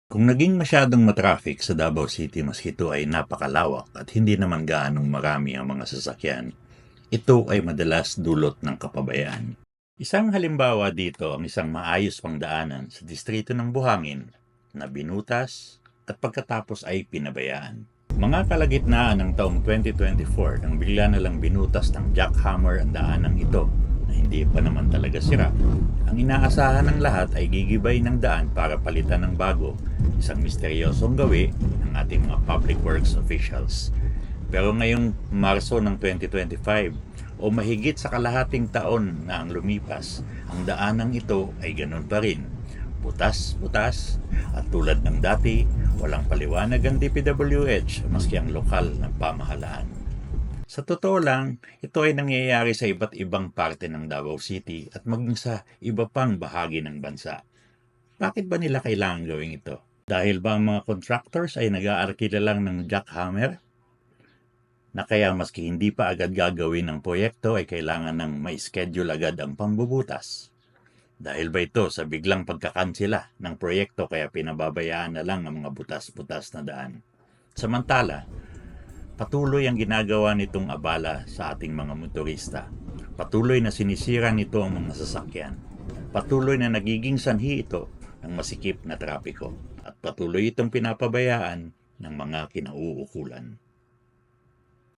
Kung naging masyadong matraffic sa Davao City maski ito ay napakalawak at hindi naman gaanong marami ang mga sasakyan, ito ay madalas dulot ng kapabayaan. Isang halimbawa dito ang isang maayos pang daanan sa distrito ng Buhangin na binutas at pagkatapos ay pinabayaan. Mga kalagitnaan ng taong 2024 nang bigla na lang binutas ng jackhammer ang daanang ito na hindi pa naman talaga sira. Ang inaasahan ng lahat ay gigibay ng daan para palitan ng bago, isang misteryosong gawi ng ating mga public works officials. Pero ngayong Marso ng 2025 o mahigit sa kalahating taon na ang lumipas, ang daanang ito ay ganun pa rin. Butas-butas at tulad ng dati, walang paliwanag ang DPWH maski ang lokal ng pamahalaan. Sa totoo lang, ito ay nangyayari sa iba't ibang parte ng Davao City at maging sa iba pang bahagi ng bansa. Bakit ba nila kailangan gawin ito? Dahil ba ang mga contractors ay nag-aarkila lang ng jackhammer? Na kaya maski hindi pa agad gagawin ng proyekto ay kailangan ng may schedule agad ang pambubutas. Dahil ba ito sa biglang pagkakansela ng proyekto kaya pinababayaan na lang ang mga butas-butas na daan? Samantala, patuloy ang ginagawa nitong abala sa ating mga motorista. Patuloy na sinisira nito ang mga sasakyan. Patuloy na nagiging sanhi ito ng masikip na trapiko. At patuloy itong pinapabayaan ng mga kinauukulan.